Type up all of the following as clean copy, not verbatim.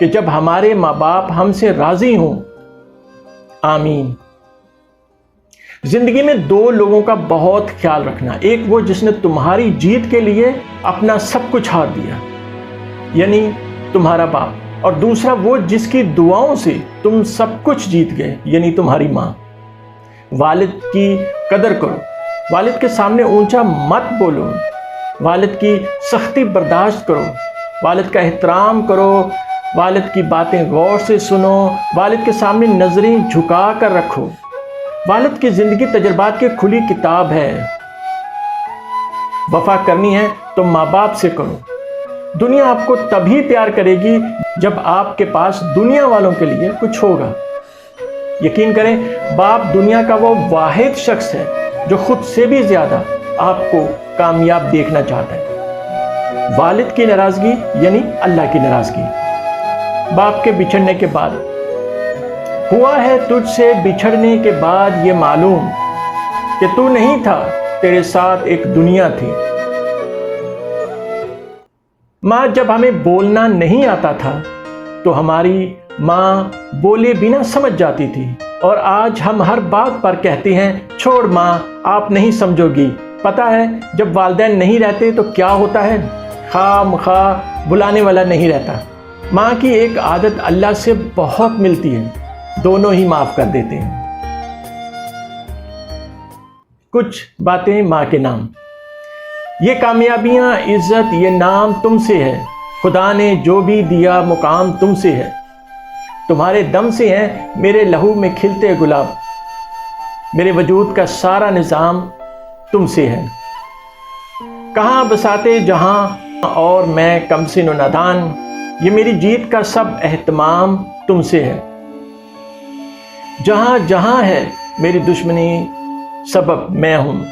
کہ جب ہمارے ماں باپ ہم سے راضی ہوں۔ آمین۔ زندگی میں دو لوگوں کا بہت خیال رکھنا، ایک وہ جس نے تمہاری جیت کے لیے اپنا سب کچھ ہار دیا، یعنی تمہارا باپ، اور دوسرا وہ جس کی دعاؤں سے تم سب کچھ جیت گئے، یعنی تمہاری ماں۔ والد کی قدر کرو، والد کے سامنے اونچا مت بولو، والد کی سختی برداشت کرو، والد کا احترام کرو، والد کی باتیں غور سے سنو، والد کے سامنے نظریں جھکا کر رکھو۔ والد کی زندگی تجربات کی کھلی کتاب ہے۔ وفا کرنی ہے تو ماں باپ سے کرو۔ دنیا آپ کو تبھی پیار کرے گی جب آپ کے پاس دنیا والوں کے لیے کچھ ہوگا۔ یقین کریں، باپ دنیا کا وہ واحد شخص ہے جو خود سے بھی زیادہ آپ کو کامیاب دیکھنا چاہتا ہے۔ والد کی ناراضگی یعنی اللہ کی ناراضگی۔ باپ کے بچھڑنے کے بعد ہوا ہے تجھ سے بچھڑنے کے بعد یہ معلوم کہ تو نہیں تھا، تیرے ساتھ ایک دنیا تھی۔ ماں جب ہمیں بولنا نہیں آتا تھا تو ہماری ماں بولے بنا سمجھ جاتی تھی، اور آج ہم ہر بات پر کہتے ہیں چھوڑ ماں، آپ نہیں سمجھو گی۔ پتہ ہے جب والدین نہیں رہتے تو کیا ہوتا ہے؟ خواہ مخواہ بلانے والا نہیں رہتا۔ ماں کی ایک عادت اللہ سے بہت ملتی ہے، دونوں ہی معاف کر دیتے ہیں۔ کچھ باتیں ماں کے نام۔ یہ کامیابیاں، عزت، یہ نام تم سے ہے۔ خدا نے جو بھی دیا مقام تم سے ہے۔ تمہارے دم سے ہیں میرے لہو میں کھلتے گلاب۔ میرے وجود کا سارا نظام تم سے ہے۔ کہاں بساتے جہاں اور میں کم سن و نادان، یہ میری جیت کا سب اہتمام تم سے ہے۔ جہاں جہاں ہے میری دشمنی سبب میں ہوں،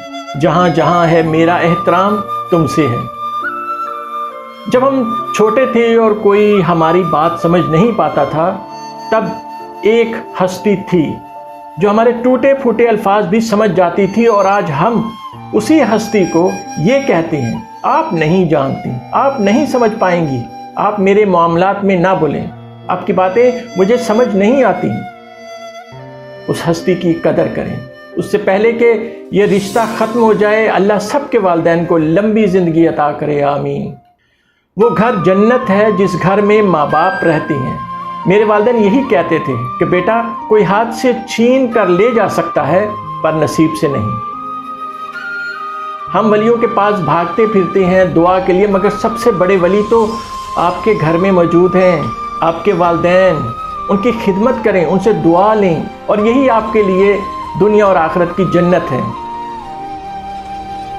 جہاں جہاں ہے میرا احترام تم سے ہے۔ جب ہم چھوٹے تھے اور کوئی ہماری بات سمجھ نہیں پاتا تھا، تب ایک ہستی تھی جو ہمارے ٹوٹے پھوٹے الفاظ بھی سمجھ جاتی تھی، اور آج ہم اسی ہستی کو یہ کہتے ہیں آپ نہیں جانتی، آپ نہیں سمجھ پائیں گی، آپ میرے معاملات میں نہ بولیں، آپ کی باتیں مجھے سمجھ نہیں آتی۔ اس ہستی کی قدر کریں۔ اس سے پہلے کہ یہ رشتہ ختم ہو جائے، اللہ سب کے والدین کو لمبی زندگی عطا کرے، آمین۔ وہ گھر جنت ہے جس گھر میں ماں باپ رہتے ہیں۔ میرے والدین یہی کہتے تھے کہ بیٹا کوئی ہاتھ سے چھین کر لے جا سکتا ہے پر نصیب سے نہیں۔ ہم ولیوں کے پاس بھاگتے پھرتے ہیں دعا کے لیے، مگر سب سے بڑے ولی تو آپ کے گھر میں موجود ہیں، آپ کے والدین۔ ان کی خدمت کریں، ان سے دعا لیں، اور یہی آپ کے لیے دنیا اور آخرت کی جنت ہے۔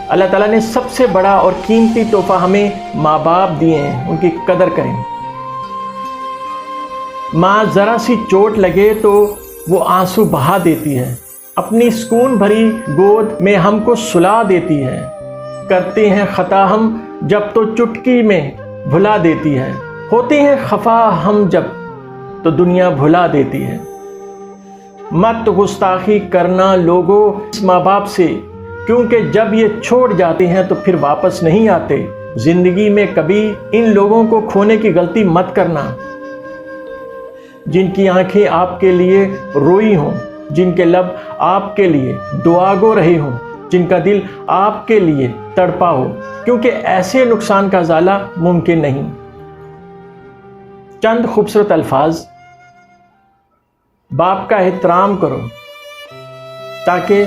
اللہ تعالیٰ نے سب سے بڑا اور قیمتی تحفہ ہمیں ماں باپ دیے ہیں، ان کی قدر کریں۔ ماں ذرا سی چوٹ لگے تو وہ آنسو بہا دیتی ہے، اپنی سکون بھری گود میں ہم کو سلا دیتی ہے۔ کرتے ہیں خطا ہم جب تو چٹکی میں بھلا دیتی ہے، ہوتے ہیں خفا ہم جب تو دنیا بھلا دیتی ہے۔ مت گستاخی کرنا لوگوں اس ماں باپ سے، کیونکہ جب یہ چھوڑ جاتے ہیں تو پھر واپس نہیں آتے۔ زندگی میں کبھی ان لوگوں کو کھونے کی غلطی مت کرنا، جن کی آنکھیں آپ کے لیے روئی ہوں، جن کے لب آپ کے لیے دعا گو رہے ہوں، جن کا دل آپ کے لیے تڑپا ہو، کیونکہ ایسے نقصان کا ازالہ ممکن نہیں۔ چند خوبصورت الفاظ۔ باپ کا احترام کرو تاکہ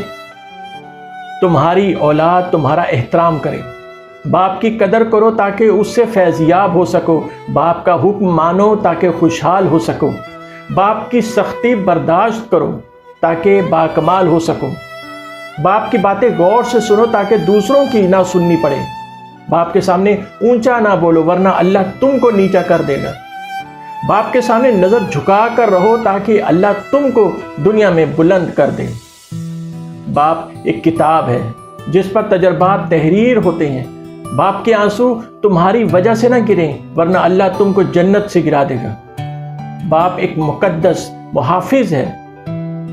تمہاری اولاد تمہارا احترام کرے۔ باپ کی قدر کرو تاکہ اس سے فیضیاب ہو سکو۔ باپ کا حکم مانو تاکہ خوشحال ہو سکو۔ باپ کی سختی برداشت کرو تاکہ باکمال ہو سکو۔ باپ کی باتیں غور سے سنو تاکہ دوسروں کی نہ سننی پڑے۔ باپ کے سامنے اونچا نہ بولو ورنہ اللہ تم کو نیچا کر دے گا۔ باپ کے سامنے نظر جھکا کر رہو تاکہ اللہ تم کو دنیا میں بلند کر دے۔ باپ ایک کتاب ہے جس پر تجربات تحریر ہوتے ہیں۔ باپ کے آنسو تمہاری وجہ سے نہ گریں ورنہ اللہ تم کو جنت سے گرا دے گا۔ باپ ایک مقدس محافظ ہے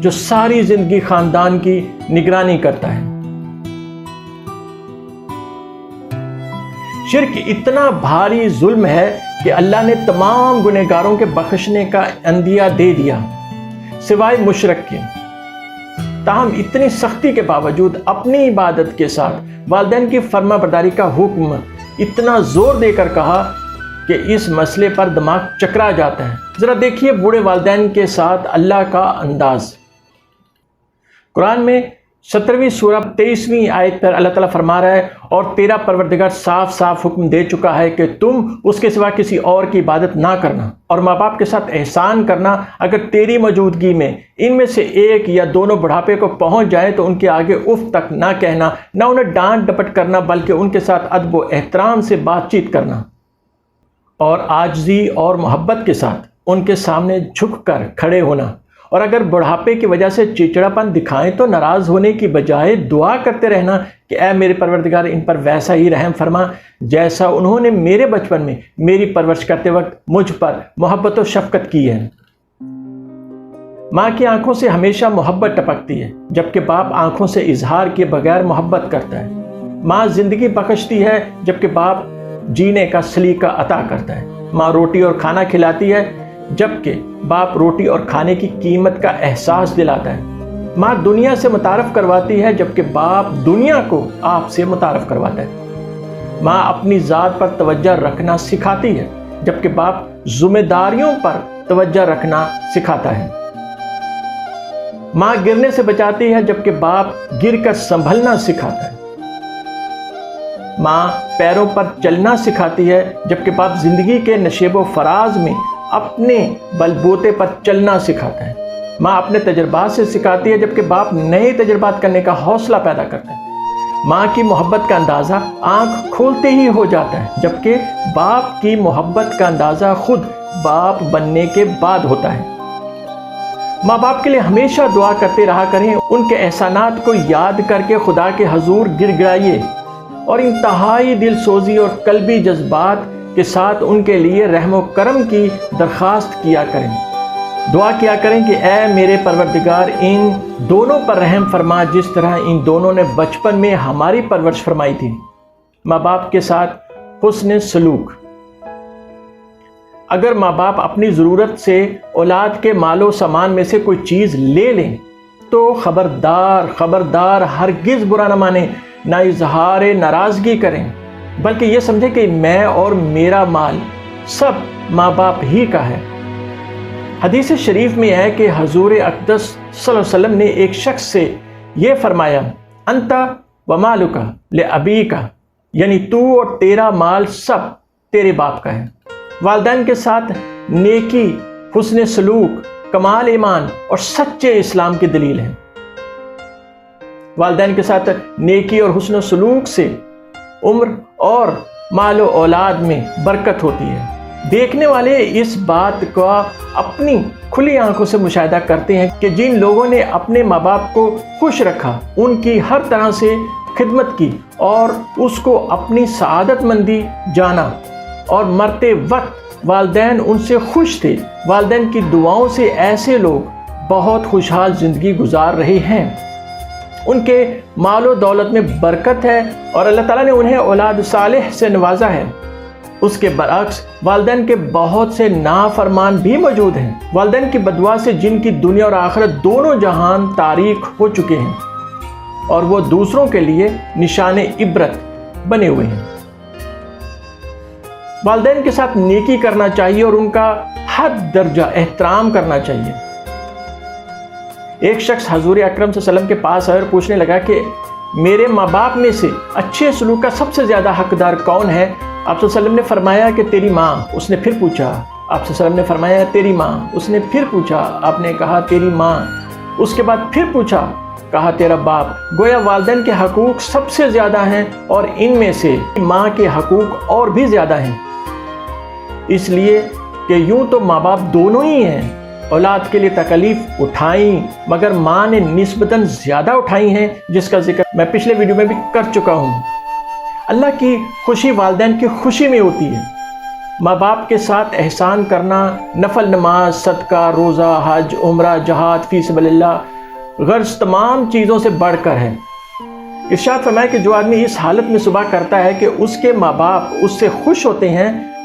جو ساری زندگی خاندان کی نگرانی کرتا ہے۔ شرک اتنا بھاری ظلم ہے کہ اللہ نے تمام گنہگاروں کے بخشنے کا عندیہ دے دیا سوائے مشرک کے، تاہم اتنی سختی کے باوجود اپنی عبادت کے ساتھ والدین کی فرما برداری کا حکم اتنا زور دے کر کہا کہ اس مسئلے پر دماغ چکرا جاتا ہے۔ ذرا دیکھیے بوڑھے والدین کے ساتھ اللہ کا انداز۔ قرآن میں 17ویں سورہ 23ویں آیت پر اللہ تعالیٰ فرما رہا ہے، اور تیرا پروردگار صاف صاف حکم دے چکا ہے کہ تم اس کے سوا کسی اور کی عبادت نہ کرنا، اور ماں باپ کے ساتھ احسان کرنا۔ اگر تیری موجودگی میں ان میں سے ایک یا دونوں بڑھاپے کو پہنچ جائے تو ان کے آگے اف تک نہ کہنا، نہ انہیں ڈانٹ ڈپٹ کرنا، بلکہ ان کے ساتھ ادب و احترام سے بات چیت کرنا، اور عاجزی اور محبت کے ساتھ ان کے سامنے جھک کر کھڑے ہونا۔ اور اگر بڑھاپے کی وجہ سے چڑچڑاپن دکھائیں تو ناراض ہونے کی بجائے دعا کرتے رہنا کہ اے میرے پروردگار ان پر ویسا ہی رحم فرما جیسا انہوں نے میرے بچپن میں میری پرورش کرتے وقت مجھ پر محبت و شفقت کی ہے۔ ماں کی آنکھوں سے ہمیشہ محبت ٹپکتی ہے، جبکہ باپ آنکھوں سے اظہار کیے بغیر محبت کرتا ہے۔ ماں زندگی بخشتی ہے، جبکہ باپ جینے کا سلیقہ عطا کرتا ہے۔ ماں روٹی اور کھانا کھلاتی ہے، جبکہ باپ روٹی اور کھانے کی قیمت کا احساس دلاتا ہے۔ ماں دنیا سے متعارف کرواتی ہے، جبکہ باپ دنیا کو آپ سے متعارف کرواتا ہے۔ ماں اپنی ذات پر توجہ رکھنا سکھاتی ہے، جبکہ باپ ذمہ داریوں پر توجہ رکھنا سکھاتا ہے۔ ماں گرنے سے بچاتی ہے، جبکہ باپ گر کر سنبھلنا سکھاتا ہے۔ ماں پیروں پر چلنا سکھاتی ہے، جبکہ باپ زندگی کے نشیب و فراز میں اپنے بلبوتے پر چلنا سکھاتا ہے۔ ماں اپنے تجربات سے سکھاتی ہے، جبکہ باپ نئے تجربات کرنے کا حوصلہ پیدا کرتا ہے۔ ماں کی محبت کا اندازہ آنکھ کھولتے ہی ہو جاتا ہے، جبکہ باپ کی محبت کا اندازہ خود باپ بننے کے بعد ہوتا ہے۔ ماں باپ کے لیے ہمیشہ دعا کرتے رہا کریں، ان کے احسانات کو یاد کر کے خدا کے حضور گر گڑائیے، اور انتہائی دل سوزی اور قلبی جذبات کے ساتھ ان کے لیے رحم و کرم کی درخواست کیا کریں۔ دعا کیا کریں کہ اے میرے پروردگار ان دونوں پر رحم فرما جس طرح ان دونوں نے بچپن میں ہماری پرورش فرمائی تھی۔ ماں باپ کے ساتھ حسن سلوک۔ اگر ماں باپ اپنی ضرورت سے اولاد کے مال و سامان میں سے کوئی چیز لے لیں تو خبردار ہرگز برا نہ مانیں، نہ اظہار ناراضگی کریں، بلکہ یہ سمجھے کہ میں اور میرا مال سب ماں باپ ہی کا ہے۔ حدیث شریف میں ہے کہ حضور اقدس صلی اللہ علیہ وسلم نے ایک شخص سے یہ فرمایا، انت و مالک لابیک، یعنی تو اور تیرا مال سب تیرے باپ کا ہے۔ والدین کے ساتھ نیکی، حسن سلوک، کمال ایمان اور سچے اسلام کی دلیل ہے۔ والدین کے ساتھ نیکی اور حسن سلوک سے عمر اور مال و اولاد میں برکت ہوتی ہے۔ دیکھنے والے اس بات کا اپنی کھلی آنکھوں سے مشاہدہ کرتے ہیں کہ جن لوگوں نے اپنے ماں باپ کو خوش رکھا، ان کی ہر طرح سے خدمت کی اور اس کو اپنی سعادت مندی جانا، اور مرتے وقت والدین ان سے خوش تھے، والدین کی دعاؤں سے ایسے لوگ بہت خوشحال زندگی گزار رہے ہیں۔ ان کے مال و دولت میں برکت ہے اور اللہ تعالیٰ نے انہیں اولاد صالح سے نوازا ہے۔ اس کے برعکس والدین کے بہت سے نافرمان بھی موجود ہیں، والدین کی بددعا سے جن کی دنیا اور آخرت دونوں جہان تاریک ہو چکے ہیں، اور وہ دوسروں کے لیے نشان عبرت بنے ہوئے ہیں۔ والدین کے ساتھ نیکی کرنا چاہیے اور ان کا حد درجہ احترام کرنا چاہیے۔ ایک شخص حضور اکرم صلی اللہ علیہ وسلم کے پاس آیا اور پوچھنے لگا کہ میرے ماں باپ میں سے اچھے سلوک کا سب سے زیادہ حقدار کون ہے؟ آپ صلی اللہ علیہ وسلم نے فرمایا کہ تیری ماں۔ اس نے پھر پوچھا، آپ صلی اللہ علیہ وسلم نے فرمایا تیری ماں۔ اس نے پھر پوچھا، آپ نے کہا تیری ماں۔ اس کے بعد پھر پوچھا، کہا تیرا باپ۔ گویا والدین کے حقوق سب سے زیادہ ہیں اور ان میں سے ماں کے حقوق اور بھی زیادہ ہیں، اس لیے کہ یوں تو ماں باپ دونوں ہی ہیں، اولاد کے لیے تکلیف اٹھائیں، مگر ماں نے نسبتاً زیادہ اٹھائی ہیں، جس کا ذکر میں پچھلے ویڈیو میں بھی کر چکا ہوں۔ اللہ کی خوشی والدین کی خوشی میں ہوتی ہے۔ ماں باپ کے ساتھ احسان کرنا نفل نماز، صدقہ، روزہ، حج، عمرہ، جہاد فی سبیل اللہ غرض تمام چیزوں سے بڑھ کر ہے۔ ارشاد فرمایا کہ جو آدمی اس حالت میں صبح کرتا ہے کہ اس کے ماں باپ اس سے خوش ہوتے ہیں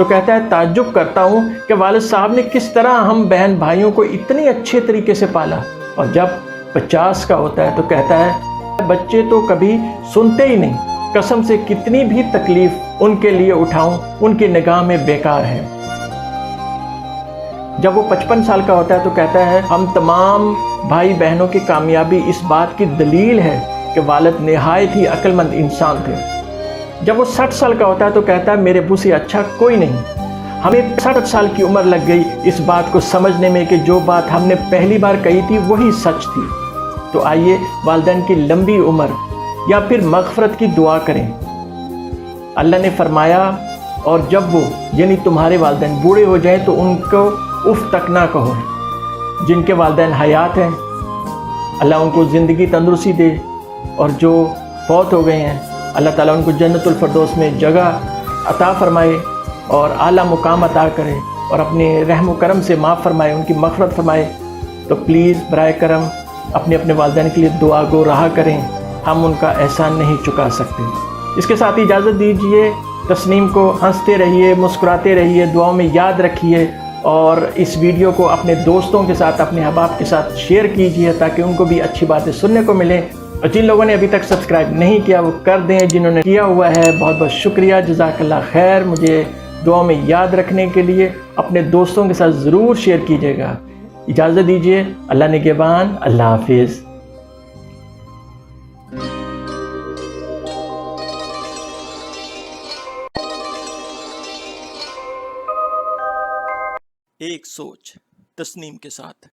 تو کہتا ہے تعجب کرتا ہوں کہ والد صاحب نے کس طرح ہم بہن بھائیوں کو اتنی اچھے طریقے سے پالا. اور جب 50 کا ہوتا ہے تو کہتا ہے بچے تو کبھی سنتے ہی نہیں, قسم سے کتنی بھی تکلیف ان کے لیے اٹھاؤں ان کی نگاہ میں بیکار ہے. جب وہ 55 سال کا ہوتا ہے تو کہتا ہے ہم تمام بھائی بہنوں کی کامیابی اس بات کی دلیل ہے کہ والد نہایت ہی عقل مند انسان تھے. جب وہ 60 سال کا ہوتا ہے تو کہتا ہے میرے ابو سے اچھا کوئی نہیں. ہمیں 60 سال کی عمر لگ گئی اس بات کو سمجھنے میں کہ جو بات ہم نے پہلی بار کہی تھی وہی سچ تھی. تو آئیے والدین کی لمبی عمر یا پھر مغفرت کی دعا کریں. اللہ نے فرمایا اور جب وہ یعنی تمہارے والدین بوڑھے ہو جائیں تو ان کو اف تک نہ کہو. جن کے والدین حیات ہیں اللہ ان کو زندگی تندرستی دے, اور جو فوت ہو گئے ہیں اللہ تعالیٰ ان کو جنت الفردوس میں جگہ عطا فرمائے اور اعلیٰ مقام عطا کرے اور اپنے رحم و کرم سے معاف فرمائے, ان کی مغفرت فرمائے. تو پلیز برائے کرم اپنے اپنے والدین کے لیے دعا گو رہا کریں, ہم ان کا احسان نہیں چکا سکتے. اس کے ساتھ اجازت دیجیے. تسنیم کو ہنستے رہیے, مسکراتے رہیے, دعاؤں میں یاد رکھیے, اور اس ویڈیو کو اپنے دوستوں کے ساتھ اپنے احباب کے ساتھ شیئر کیجیے تاکہ ان کو بھی اچھی باتیں سننے کو ملیں. اور جن لوگوں نے ابھی تک سبسکرائب نہیں کیا وہ کر دیں, جنہوں نے کیا ہوا ہے بہت بہت شکریہ, جزاک اللہ خیر. مجھے دعاؤں میں یاد رکھنے کے لیے اپنے دوستوں کے ساتھ ضرور شیئر کیجیے گا. اجازت دیجیے, اللہ نگہبان, اللہ حافظ. ایک سوچ تسنیم کے ساتھ.